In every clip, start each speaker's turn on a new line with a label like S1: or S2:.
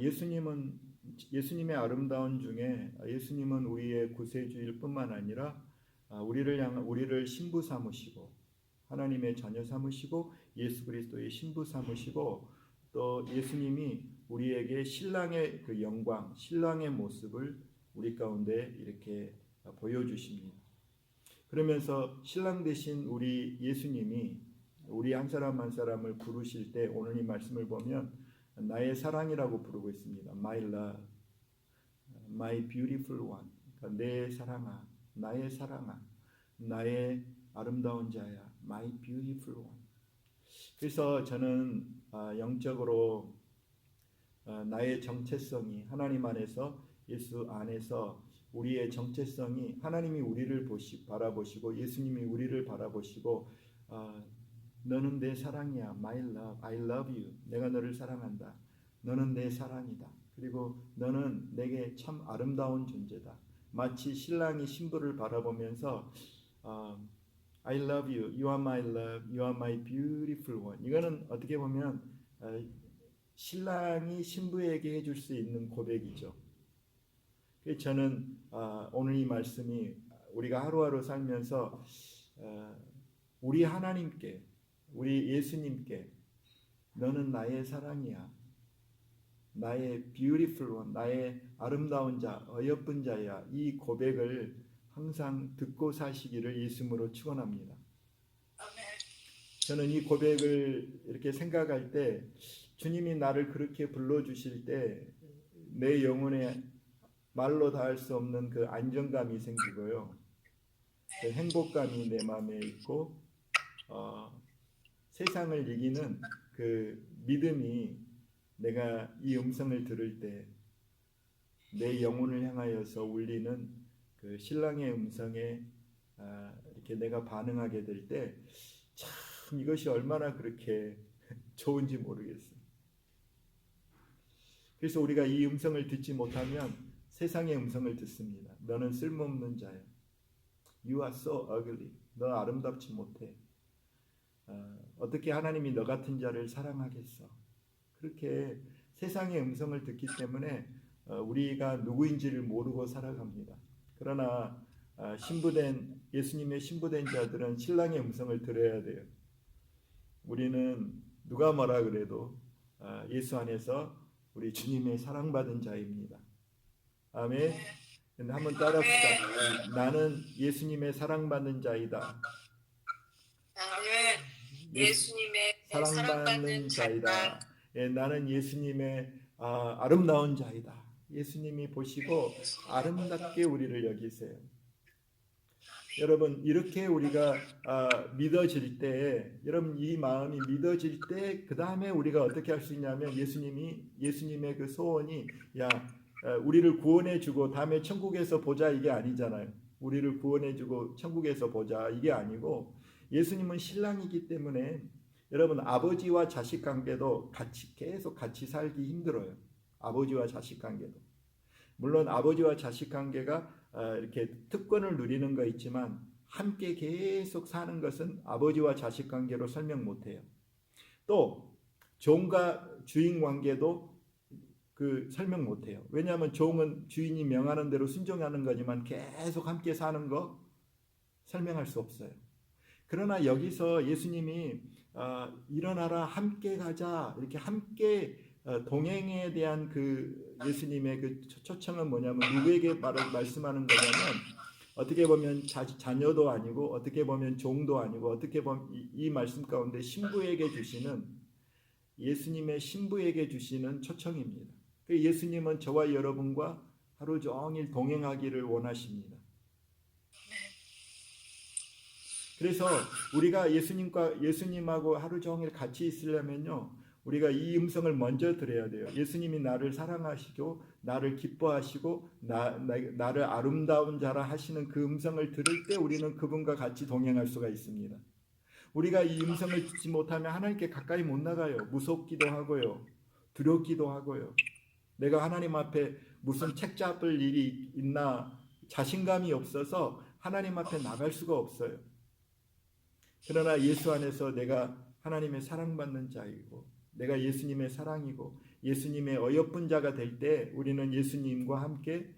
S1: 예수님은 예수님의 아름다운 중에 예수님은 우리의 구세주일 뿐만 아니라 우리를 신부 삼으시고 하나님의 자녀 삼으시고 예수 그리스도의 신부 삼으시고 또 예수님이 우리에게 신랑의 그 영광, 신랑의 모습을 우리 가운데 이렇게 보여주십니다. 그러면서 신랑 되신 우리 예수님이 우리 한 사람 한 사람을 부르실 때 오늘 이 말씀을 보면 나의 사랑이라고 부르고 있습니다. My love, my beautiful one. 그러니까 내 사랑아, 나의 사랑아, 나의 아름다운 자야, my beautiful one. 그래서 저는 영적으로 나의 정체성이 하나님 안에서 예수 안에서 우리의 정체성이 하나님이 우리를 바라보시고 예수님이 우리를 바라보시고 너는 내 사랑이야. My love. I love you. 내가 너를 사랑한다. 너는 내 사랑이다. 그리고 너는 내게 참 아름다운 존재다. 마치 신랑이 신부를 바라보면서 I love you. You are my love. You are my beautiful one. 이거는 어떻게 보면 신랑이 신부에게 해줄 수 있는 고백이죠. 그래서 저는 오늘 이 말씀이 우리가 하루하루 살면서 우리 하나님께 우리 예수님께 너는 나의 사랑이야. 나의 beautiful one, 나의 아름다운 자, 어여쁜 자야. 이 고백을 항상 듣고 사시기를 예수님으로 축원합니다. 저는 이 고백을 이렇게 생각할 때 주님이 나를 그렇게 불러주실 때 내 영혼에 말로 닿을 수 없는 그 안정감이 생기고요. 그 행복감이 내 마음에 있고 세상을 이기는 그 믿음이 내가 이 음성을 들을 때 내 영혼을 향하여서 울리는 그 신랑의 음성에 이렇게 내가 반응하게 될 때 참 이것이 얼마나 그렇게 좋은지 모르겠어요. 그래서 우리가 이 음성을 듣지 못하면 세상의 음성을 듣습니다. 너는 쓸모없는 자야. You are so ugly. 너 아름답지 못해. 어떻게 하나님이 너 같은 자를 사랑하겠어? 그렇게 세상의 음성을 듣기 때문에 우리가 누구인지를 모르고 살아갑니다. 그러나 예수님의 신부된 자들은 신랑의 음성을 들어야 돼요. 우리는 누가 뭐라 그래도 예수 안에서 우리 주님의 사랑받은 자입니다. 아멘. 한번 따라합시다. 나는 예수님의 사랑받는 자이다.
S2: 예수님의
S1: 사랑받는 자이다. 나는 예수님의 아름다운 자이다. 예수님이 보시고 아름답게 우리를 여기세요. 여러분 이렇게 우리가 믿어질 때 여러분 이 마음이 믿어질 때 그 다음에 우리가 어떻게 할 수 있냐면 예수님의 그 소원이 우리를 구원해주고 다음에 천국에서 보자 이게 아니잖아요. 우리를 구원해주고 천국에서 보자 이게 아니고 예수님은 신랑이기 때문에 여러분 아버지와 자식 관계도 계속 같이 살기 힘들어요. 아버지와 자식 관계도 물론 아버지와 자식 관계가 이렇게 특권을 누리는 거 있지만 함께 계속 사는 것은 아버지와 자식 관계로 설명 못해요. 또 종과 주인 관계도 설명 못해요. 왜냐하면 종은 주인이 명하는 대로 순종하는 거지만 계속 함께 사는 거 설명할 수 없어요. 그러나 여기서 예수님이 일어나라 함께 가자 이렇게 함께 동행에 대한 그 예수님의 그 초청은 뭐냐면 누구에게 말씀하는 거냐면 어떻게 보면 자녀도 아니고 어떻게 보면 종도 아니고 어떻게 보면 이 말씀 가운데 예수님의 신부에게 주시는 초청입니다. 예수님은 저와 여러분과 하루 종일 동행하기를 원하십니다. 그래서 우리가 예수님하고 하루 종일 같이 있으려면요, 우리가 이 음성을 먼저 들어야 돼요. 예수님이 나를 사랑하시고 나를 기뻐하시고 나를 아름다운 자라 하시는 그 음성을 들을 때 우리는 그분과 같이 동행할 수가 있습니다. 우리가 이 음성을 듣지 못하면 하나님께 가까이 못 나가요. 무섭기도 하고요, 두렵기도 하고요. 내가 하나님 앞에 무슨 책 잡을 일이 있나 자신감이 없어서 하나님 앞에 나갈 수가 없어요. 그러나 예수 안에서 내가 하나님의 사랑받는 자이고 내가 예수님의 사랑이고 예수님의 어여쁜 자가 될 때 우리는 예수님과 함께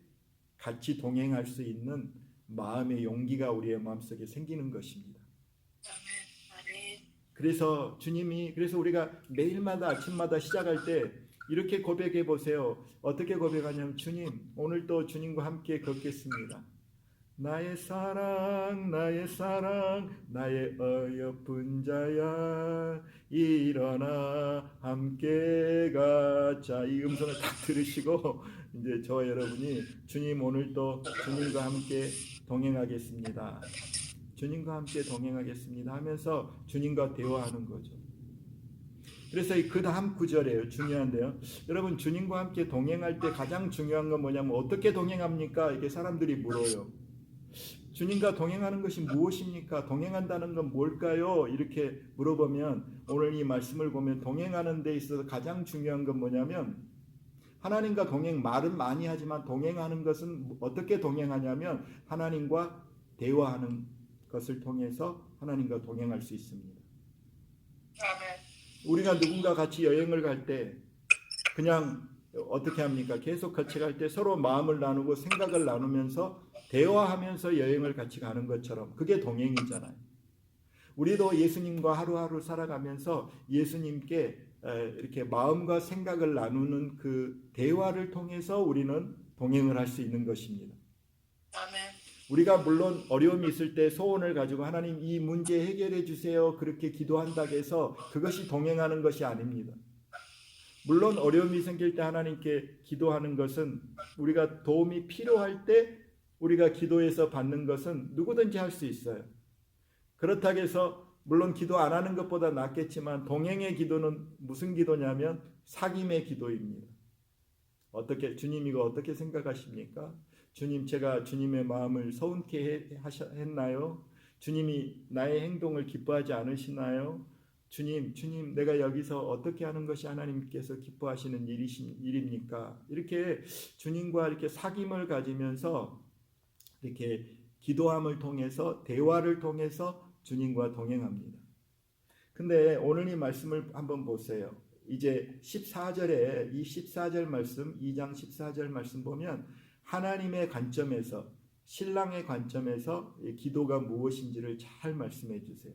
S1: 같이 동행할 수 있는 마음의 용기가 우리의 마음속에 생기는 것입니다. 그래서 그래서 우리가 매일마다 아침마다 시작할 때 이렇게 고백해 보세요. 어떻게 고백하냐면, 주님, 오늘도 주님과 함께 걷겠습니다. 나의 사랑, 나의 사랑, 나의 어여쁜 자야, 일어나 함께 가자. 이 음성을 딱 들으시고 이제 저와 여러분이 주님, 오늘도 주님과 함께 동행하겠습니다. 주님과 함께 동행하겠습니다 하면서 주님과 대화하는 거죠. 그래서 그 다음 구절이에요. 중요한데요. 여러분, 주님과 함께 동행할 때 가장 중요한 건 뭐냐면, 어떻게 동행합니까? 이게 사람들이 물어요. 주님과 동행하는 것이 무엇입니까? 동행한다는 건 뭘까요? 이렇게 물어보면, 오늘 이 말씀을 보면 동행하는 데 있어서 가장 중요한 건 뭐냐면, 하나님과 동행, 말은 많이 하지만 동행하는 것은 어떻게 동행하냐면, 하나님과 대화하는 것을 통해서 하나님과 동행할 수 있습니다. 우리가 누군가 같이 여행을 갈 때 그냥 어떻게 합니까? 계속 같이 갈 때 서로 마음을 나누고 생각을 나누면서 대화하면서 여행을 같이 가는 것처럼, 그게 동행이잖아요. 우리도 예수님과 하루하루 살아가면서 예수님께 이렇게 마음과 생각을 나누는 그 대화를 통해서 우리는 동행을 할 수 있는 것입니다. 아멘. 우리가 물론 어려움이 있을 때 소원을 가지고 하나님 이 문제 해결해 주세요 그렇게 기도한다고 해서 그것이 동행하는 것이 아닙니다. 물론 어려움이 생길 때 하나님께 기도하는 것은, 우리가 도움이 필요할 때 우리가 기도해서 받는 것은 누구든지 할 수 있어요. 그렇다고 해서 물론 기도 안 하는 것보다 낫겠지만, 동행의 기도는 무슨 기도냐면 사귐의 기도입니다. 어떻게, 주님 이거 어떻게 생각하십니까? 주님, 제가 주님의 마음을 서운케 했나요? 주님이 나의 행동을 기뻐하지 않으시나요? 주님, 내가 여기서 어떻게 하는 것이 하나님께서 기뻐하시는 일입니까? 이렇게 주님과 이렇게 사귐을 가지면서 이렇게 기도함을 통해서, 대화를 통해서 주님과 동행합니다. 근데 오늘 이 말씀을 한번 보세요. 이제 14절에, 이 14절 말씀, 2장 14절 말씀 보면 하나님의 관점에서, 신랑의 관점에서 기도가 무엇인지를 잘 말씀해 주세요.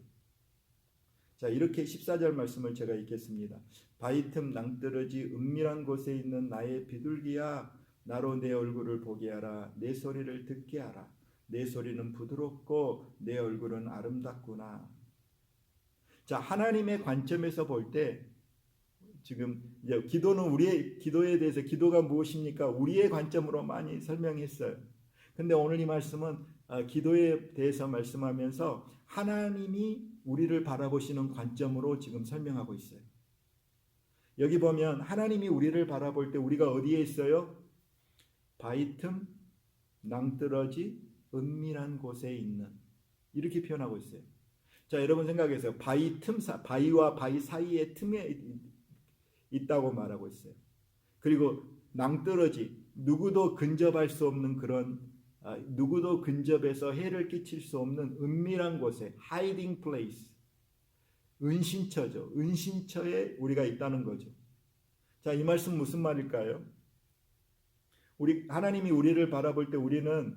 S1: 자, 이렇게 14절 말씀을 제가 읽겠습니다. 바위 틈 낭떠러지 은밀한 곳에 있는 나의 비둘기야, 나로 내 얼굴을 보게 하라. 내 소리를 듣게 하라. 내 소리는 부드럽고 내 얼굴은 아름답구나. 자, 하나님의 관점에서 볼 때, 지금 이제 기도는, 우리의 기도에 대해서, 기도가 무엇입니까? 우리의 관점으로 많이 설명했어요. 근데 오늘 이 말씀은 기도에 대해서 말씀하면서 하나님이 우리를 바라보시는 관점으로 지금 설명하고 있어요. 여기 보면 하나님이 우리를 바라볼 때 우리가 어디에 있어요? 바위 틈, 낭떠러지, 은밀한 곳에 있는, 이렇게 표현하고 있어요. 자, 여러분 생각해보세요. 바위와 바위 사이에 틈에 있다고 말하고 있어요. 그리고 낭떠러지, 누구도 근접할 수 없는 그런, 누구도 근접해서 해를 끼칠 수 없는 은밀한 곳에, hiding place, 은신처죠. 은신처에 우리가 있다는 거죠. 자, 이 말씀 무슨 말일까요? 하나님이 우리를 바라볼 때 우리는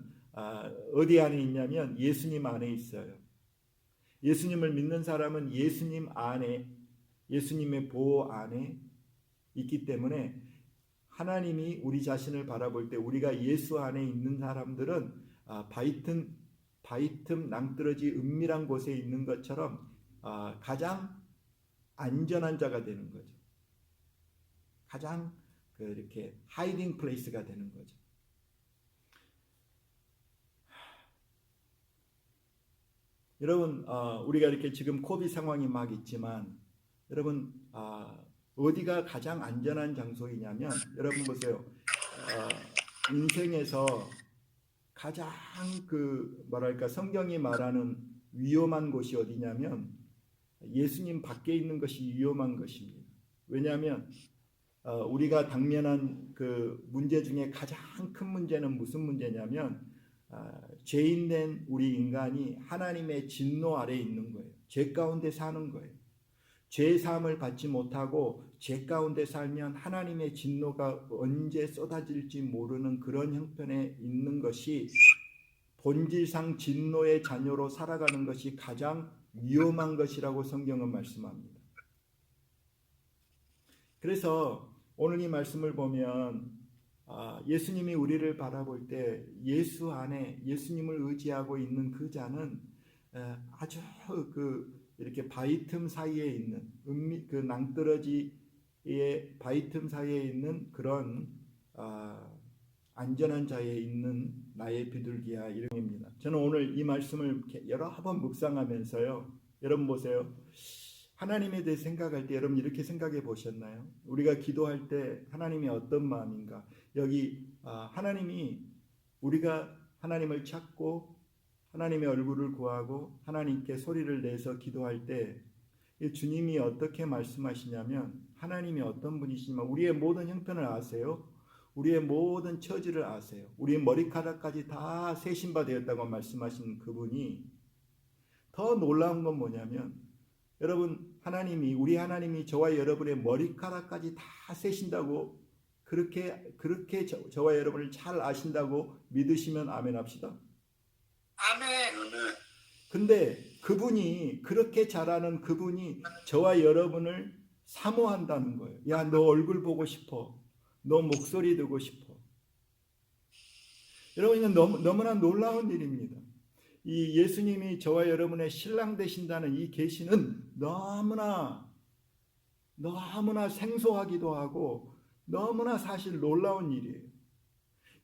S1: 어디 안에 있냐면 예수님 안에 있어요. 예수님을 믿는 사람은 예수님 안에, 예수님의 보호 안에 있기 때문에 하나님이 우리 자신을 바라볼 때 우리가 예수 안에 있는 사람들은 바위 틈 낭떠러지 은밀한 곳에 있는 것처럼 가장 안전한 자가 되는 거죠. 가장 이렇게 하이딩 플레이스가 되는 거죠. 여러분, 우리가 이렇게 지금 코비드 상황이 막 있지만, 여러분, 어디가 가장 안전한 장소이냐면, 여러분 보세요. 인생에서 가장 성경이 말하는 위험한 곳이 어디냐면 예수님 밖에 있는 것이 위험한 것입니다. 왜냐하면 우리가 당면한 그 문제 중에 가장 큰 문제는 무슨 문제냐면 죄인된 우리 인간이 하나님의 진노 아래에 있는 거예요. 죄 가운데 사는 거예요. 죄 사함을 받지 못하고 죄 가운데 살면 하나님의 진노가 언제 쏟아질지 모르는 그런 형편에 있는 것이, 본질상 진노의 자녀로 살아가는 것이 가장 위험한 것이라고 성경은 말씀합니다. 그래서 오늘 이 말씀을 보면 예수님이 우리를 바라볼 때 예수 안에 예수님을 의지하고 있는 그 자는 아주 이렇게 바위 틈 사이에 있는 그 낭떠러지의 바위 틈 사이에 있는 그런 안전한 자에 있는 나의 비둘기야, 이름입니다. 저는 오늘 이 말씀을 여러 번 묵상하면서요, 여러분 보세요. 하나님에 대해 생각할 때 여러분 이렇게 생각해 보셨나요? 우리가 기도할 때 하나님이 어떤 마음인가? 여기 하나님이, 우리가 하나님을 찾고 하나님의 얼굴을 구하고 하나님께 소리를 내서 기도할 때 주님이 어떻게 말씀하시냐면, 하나님이 어떤 분이시냐면 우리의 모든 형편을 아세요. 우리의 모든 처지를 아세요. 우리의 머리카락까지 다 세신 바 되었다고 말씀하신 그분이, 더 놀라운 건 뭐냐면, 여러분 우리 하나님이 저와 여러분의 머리카락까지 다 세신다고, 그렇게 저와 여러분을 잘 아신다고 믿으시면 아멘 합시다.
S2: 아멘.
S1: 근데 그분이, 그렇게 잘하는 그분이 저와 여러분을 사모한다는 거예요. 야, 너 얼굴 보고 싶어. 너 목소리 듣고 싶어. 여러분, 이건 너무나 놀라운 일입니다. 이 예수님이 저와 여러분의 신랑 되신다는 이 계시는 너무나 생소하기도 하고 너무나 사실 놀라운 일이에요.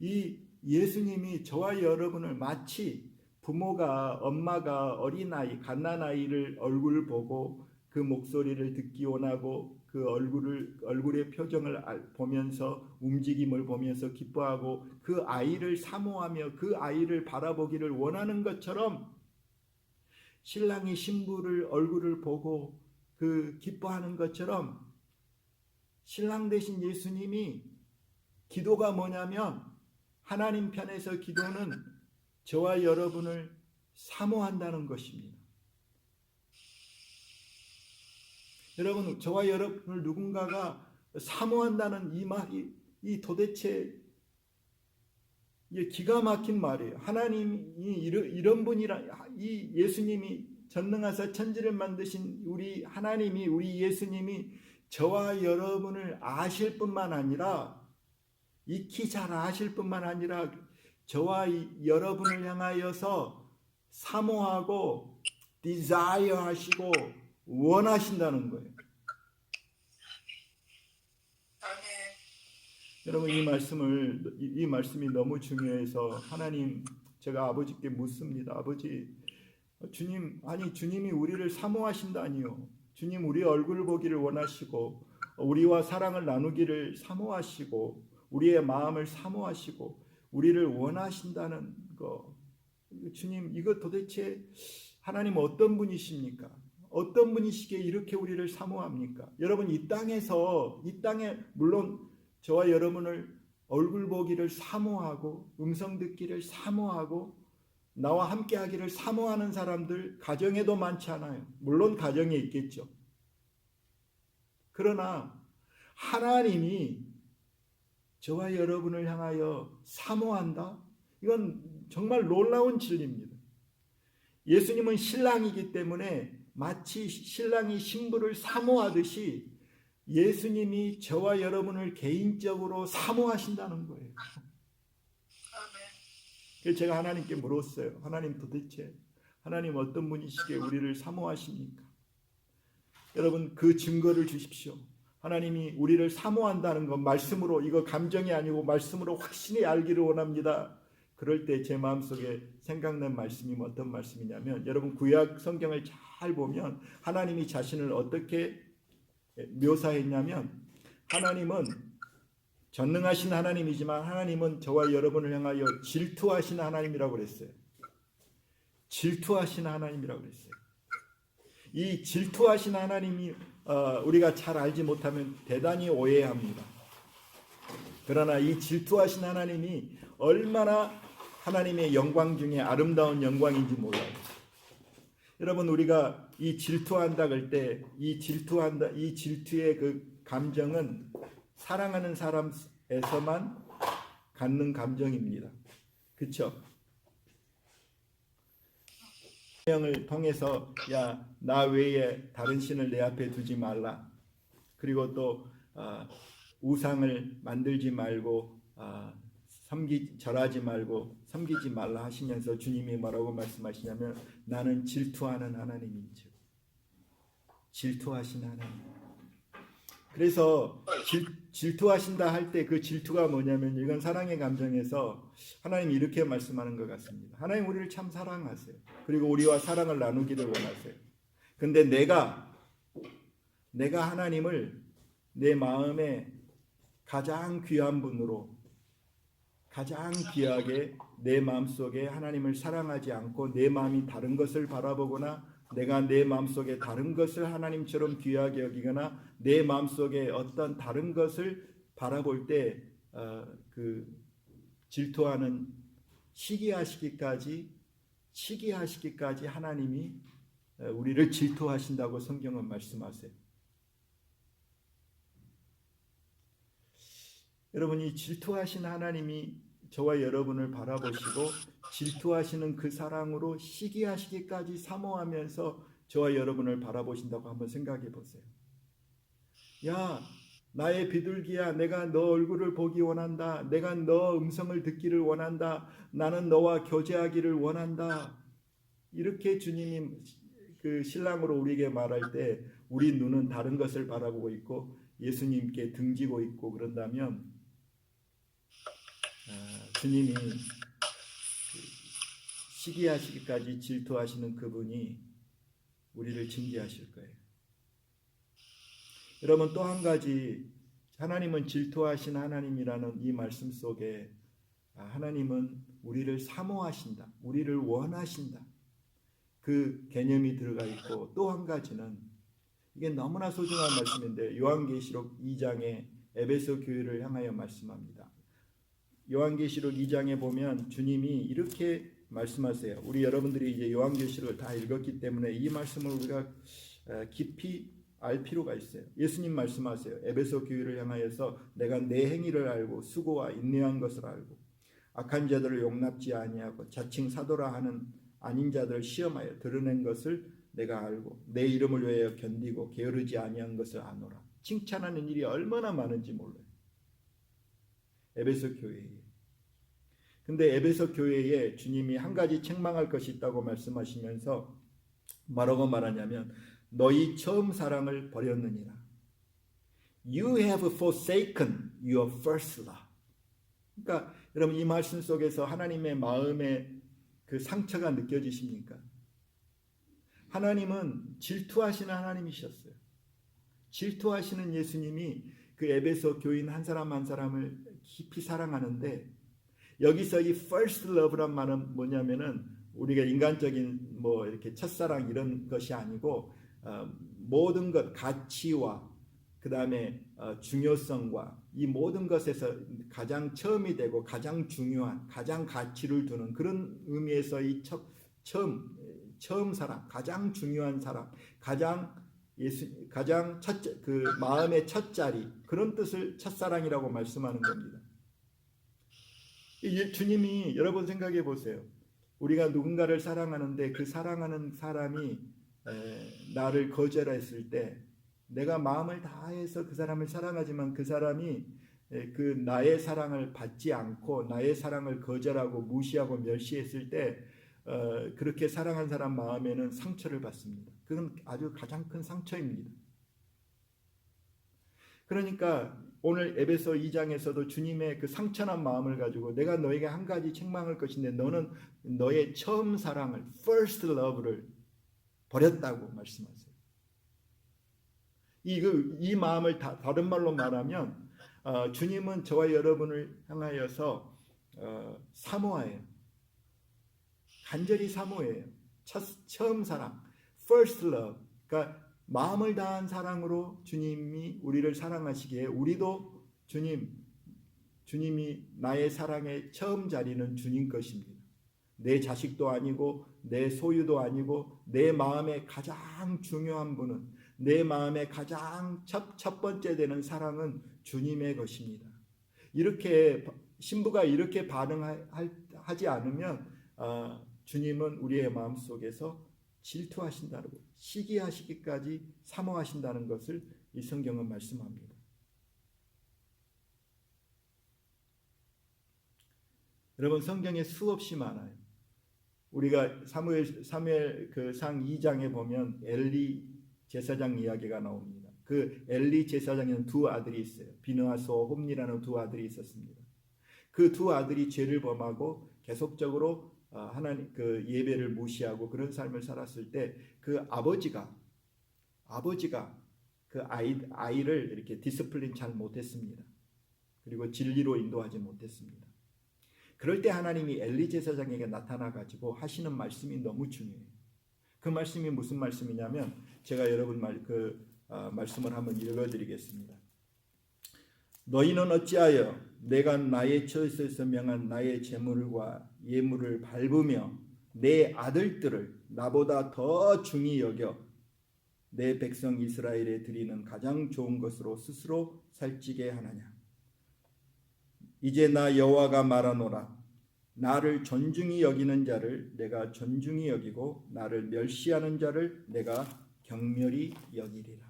S1: 이 예수님이 저와 여러분을 마치 부모가, 엄마가 어린아이, 갓난아이를 얼굴 보고 그 목소리를 듣기 원하고 그 얼굴의 표정을 보면서, 움직임을 보면서 기뻐하고 그 아이를 사모하며 그 아이를 바라보기를 원하는 것처럼, 신랑이 신부를 얼굴을 보고 그 기뻐하는 것처럼, 신랑 되신 예수님이, 기도가 뭐냐면, 하나님 편에서 기도는 저와 여러분을 사모한다는 것입니다. 여러분, 저와 여러분을 누군가가 사모한다는 이 말이, 이 도대체 이게 기가 막힌 말이에요. 하나님이 이런 분이라, 이 예수님이, 전능하사 천지를 만드신 우리 하나님이, 우리 예수님이 저와 여러분을 아실 뿐만 아니라, 익히 잘 아실 뿐만 아니라 저와 여러분을 향하여서 사모하고 desire 하시고 원하신다는 거예요. 여러분, 이 말씀이 너무 중요해서 하나님, 제가 아버지께 묻습니다. 아버지, 주님이 우리를 사모하신다니요. 주님, 우리 얼굴 보기를 원하시고 우리와 사랑을 나누기를 사모하시고 우리의 마음을 사모하시고 우리를 원하신다는 거, 주님, 이거 도대체 하나님 어떤 분이십니까? 어떤 분이시기에 이렇게 우리를 사모합니까? 여러분, 이 땅에 물론 저와 여러분을 얼굴 보기를 사모하고 음성 듣기를 사모하고 나와 함께 하기를 사모하는 사람들 가정에도 많지 않아요. 물론 가정에 있겠죠. 그러나 하나님이 저와 여러분을 향하여 사모한다? 이건 정말 놀라운 진리입니다. 예수님은 신랑이기 때문에 마치 신랑이 신부를 사모하듯이 예수님이 저와 여러분을 개인적으로 사모하신다는 거예요. 그래서 제가 하나님께 물었어요. 하나님, 도대체 하나님 어떤 분이시기에 우리를 사모하십니까? 여러분, 그 증거를 주십시오. 하나님이 우리를 사모한다는 건 말씀으로, 이거 감정이 아니고 말씀으로 확신히 알기를 원합니다. 그럴 때 제 마음속에 생각난 말씀이 어떤 말씀이냐면, 여러분 구약 성경을 잘 보면 하나님이 자신을 어떻게 묘사했냐면, 하나님은 전능하신 하나님이지만 하나님은 저와 여러분을 향하여 질투하시는 하나님이라고 그랬어요. 질투하시는 하나님이라고 그랬어요. 이 질투하시는 하나님이 우리가 잘 알지 못하면 대단히 오해합니다. 그러나 이 질투하신 하나님이 얼마나 하나님의 영광 중에 아름다운 영광인지 몰라요. 여러분 우리가 이 질투한다 그럴 때 이 질투한다 이 질투의 그 감정은 사랑하는 사람에서만 갖는 감정입니다. 그렇죠? 명을 통해서 야, 나 외에 다른 신을 내 앞에 두지 말라. 그리고 또 우상을 만들지 말고 절하지 말고 섬기지 말라 하시면서 주님이 뭐라고 말씀하시냐면 나는 질투하는 하나님인즉 질투하신 하나님. 그래서 질투하신다 할 때 그 질투가 뭐냐면 이건 사랑의 감정에서 하나님이 이렇게 말씀하는 것 같습니다. 하나님 우리를 참 사랑하세요. 그리고 우리와 사랑을 나누기를 원하세요. 근데 내가 하나님을 내 마음에 가장 귀한 분으로 가장 귀하게 내 마음속에 하나님을 사랑하지 않고 내 마음이 다른 것을 바라보거나 내가 내 마음속에 다른 것을 하나님처럼 귀하게 여기거나 내 마음속에 어떤 다른 것을 바라볼 때 그 질투하는 시기하시기까지 하나님이 우리를 질투하신다고 성경은 말씀하세요. 여러분이 질투하신 하나님이 저와 여러분을 바라보시고 질투하시는 그 사랑으로 시기하시기까지 사모하면서 저와 여러분을 바라보신다고 한번 생각해 보세요. 야, 나의 비둘기야, 내가 너 얼굴을 보기 원한다. 내가 너 음성을 듣기를 원한다. 나는 너와 교제하기를 원한다. 이렇게 주님이 그 신랑으로 우리에게 말할 때 우리 눈은 다른 것을 바라보고 있고 예수님께 등지고 있고 그런다면 주님이 시기하시기까지 질투하시는 그분이 우리를 징계하실 거예요. 여러분 또 한 가지 하나님은 질투하신 하나님이라는 이 말씀 속에 하나님은 우리를 사모하신다. 우리를 원하신다. 그 개념이 들어가 있고 또 한 가지는 이게 너무나 소중한 말씀인데 요한계시록 2장에 에베소 교회를 향하여 말씀합니다. 요한계시록 2장에 보면 주님이 이렇게 말씀하세요. 우리 여러분들이 이제 요한계시록을 다 읽었기 때문에 이 말씀을 우리가 깊이 알 필요가 있어요. 예수님 말씀하세요. 에베소 교회를 향하여서 내가 내 행위를 알고 수고와 인내한 것을 알고 악한 자들을 용납지 아니하고 자칭 사도라 하는 아닌 자들을 시험하여 드러낸 것을 내가 알고 내 이름을 위하여 견디고 게으르지 아니한 것을 아노라. 칭찬하는 일이 얼마나 많은지 몰라요. 에베소 교회에. 근데 에베소 교회에 주님이 한 가지 책망할 것이 있다고 말씀하시면서 뭐라고 말하냐면 너희 처음 사랑을 버렸느니라. You have forsaken your first love. 그러니까 여러분 이 말씀 속에서 하나님의 마음에 그 상처가 느껴지십니까? 하나님은 질투하시는 하나님이셨어요. 질투하시는 예수님이 그 에베소 교인 한 사람 한 사람을 깊이 사랑하는데 여기서 이 first love란 말은 뭐냐면은 우리가 인간적인 뭐 이렇게 첫사랑 이런 것이 아니고 모든 것 가치와 그 다음에 중요성과 이 모든 것에서 가장 처음이 되고 가장 중요한 가장 가치를 두는 그런 의미에서 이 처음 사랑 가장 중요한 사람 가장 첫째 그 마음의 첫 자리 그런 뜻을 첫사랑이라고 말씀하는 겁니다. 주님이 여러분 생각해 보세요. 우리가 누군가를 사랑하는데 그 사랑하는 사람이 나를 거절했을 때 내가 마음을 다해서 그 사람을 사랑하지만 그 사람이 그 나의 사랑을 받지 않고 나의 사랑을 거절하고 무시하고 멸시했을 때 그렇게 사랑한 사람 마음에는 상처를 받습니다. 그건 아주 가장 큰 상처입니다. 그러니까 오늘 에베소 2장에서도 주님의 그 상처난 마음을 가지고 내가 너에게 한 가지 책망할 것인데 너는 너의 처음 사랑을 first love를 버렸다고 말씀하세요. 이 마음을 다른 말로 말하면 주님은 저와 여러분을 향하여서 사모해요. 간절히 사모해요. 처음 사랑, first love. 그러니까 마음을 다한 사랑으로 주님이 우리를 사랑하시기에 우리도 주님이 나의 사랑의 처음 자리는 주님 것입니다. 내 자식도 아니고 내 소유도 아니고 내 마음에 가장 중요한 분은, 내 마음에 가장 첫 번째 되는 사랑은 주님의 것입니다. 이렇게 신부가 이렇게 반응하지 않으면 주님은 우리의 마음속에서 질투하신다는 것, 시기하시기까지 사모하신다는 것을 이 성경은 말씀합니다. 여러분, 성경에 수없이 많아요. 우리가 사무엘 그 상 2장에 보면 엘리 제사장 이야기가 나옵니다. 그 엘리 제사장에는 두 아들이 있어요. 비느하스와 홈니라는 두 아들이 있었습니다. 그 두 아들이 죄를 범하고 계속적으로 하나님 그 예배를 무시하고 그런 삶을 살았을 때 그 아버지가 그 아이를 이렇게 디스플린 잘 못했습니다. 그리고 진리로 인도하지 못했습니다. 그럴 때 하나님이 엘리 제사장에게 나타나 가지고 하시는 말씀이 너무 중요해요. 그 말씀이 무슨 말씀이냐면 제가 여러분 말씀을 한번 읽어드리겠습니다. 너희는 어찌하여 내가 나의 처소에서 명한 나의 제물과 예물을 밟으며 내 아들들을 나보다 더 중히 여겨 내 백성 이스라엘에 드리는 가장 좋은 것으로 스스로 살찌게 하느냐. 이제 나 여호와가 말하노라. 나를 존중히 여기는 자를 내가 존중히 여기고 나를 멸시하는 자를 내가 경멸히 여기리라.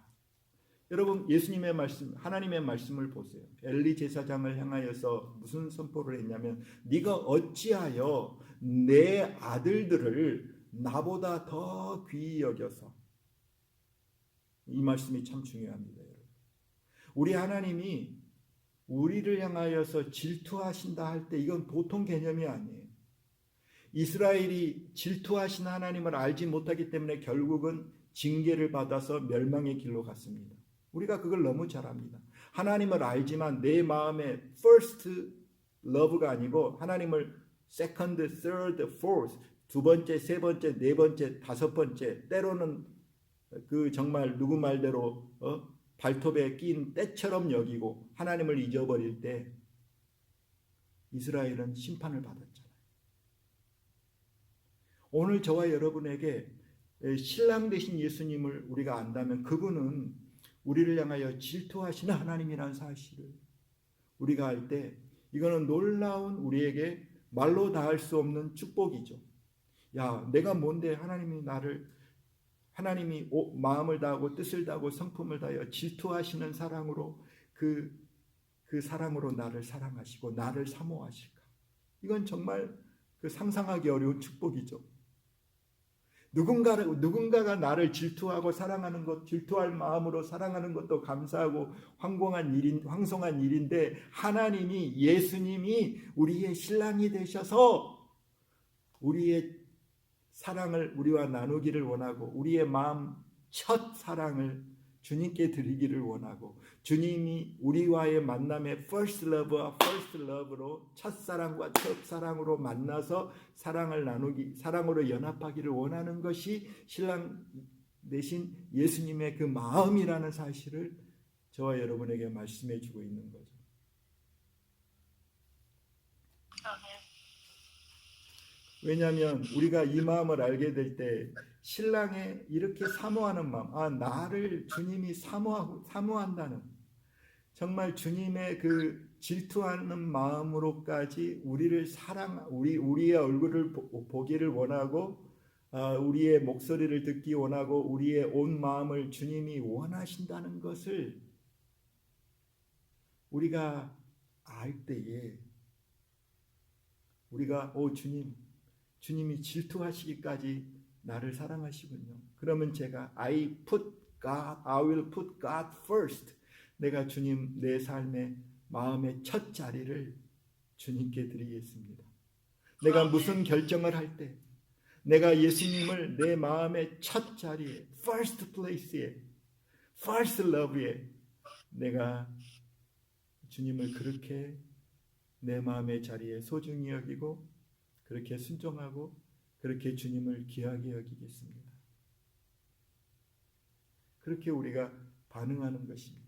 S1: 여러분, 예수님의 말씀, 하나님의 말씀을 보세요. 엘리 제사장을 향하여서 무슨 선포를 했냐면 네가 어찌하여 내 아들들을 나보다 더 귀히 여겨서. 이 말씀이 참 중요합니다. 여러분. 우리 하나님이 우리를 향하여서 질투하신다 할 때 이건 보통 개념이 아니에요. 이스라엘이 질투하신 하나님을 알지 못하기 때문에 결국은 징계를 받아서 멸망의 길로 갔습니다. 우리가 그걸 너무 잘 압니다. 하나님을 알지만 내 마음에 first love가 아니고 하나님을 second, third, fourth, 두 번째, 세 번째, 네 번째, 다섯 번째, 때로는 그 정말 누구 말대로 발톱에 낀 때처럼 여기고 하나님을 잊어버릴 때 이스라엘은 심판을 받았잖아요. 오늘 저와 여러분에게 신랑 되신 예수님을 우리가 안다면 그분은 우리를 향하여 질투하시는 하나님이라는 사실을 우리가 알 때 이거는 놀라운 우리에게 말로 다 할 수 없는 축복이죠. 야, 내가 뭔데 하나님이 마음을 다하고 뜻을 다하고 성품을 다하여 질투하시는 사랑으로 그 사랑으로 나를 사랑하시고 나를 사모하실까? 이건 정말 그 상상하기 어려운 축복이죠. 누군가가 나를 질투하고 사랑하는 것, 질투할 마음으로 사랑하는 것도 감사하고 황송한 일인데 하나님이 예수님이 우리의 신랑이 되셔서 우리의 사랑을 우리와 나누기를 원하고 우리의 마음 첫 사랑을 주님께 드리기를 원하고 주님이 우리와의 만남의 first love와 first love로 첫사랑과 첫사랑으로 만나서 사랑을 나누기, 사랑으로 연합하기를 원하는 것이 신랑 대신 예수님의 그 마음이라는 사실을 저와 여러분에게 말씀해 주고 있는 거죠. 왜냐하면 우리가 이 마음을 알게 될 때 신랑의 이렇게 사모하는 마음, 나를 주님이 사모한다는 정말 주님의 그 질투하는 마음으로까지 우리를 우리의 얼굴을 보기를 원하고 우리의 목소리를 듣기 원하고 우리의 온 마음을 주님이 원하신다는 것을 우리가 알 때에 우리가 주님이 질투하시기까지 나를 사랑하시군요. 그러면 제가 I will put God first. 내가 주님 내 삶의 마음의 첫 자리를 주님께 드리겠습니다. 내가 무슨 결정을 할 때 내가 예수님을 내 마음의 첫 자리에 first place에 first love에 내가 주님을 그렇게 내 마음의 자리에 소중히 여기고 그렇게 순종하고 그렇게 주님을 귀하게 여기겠습니다. 그렇게 우리가 반응하는 것입니다.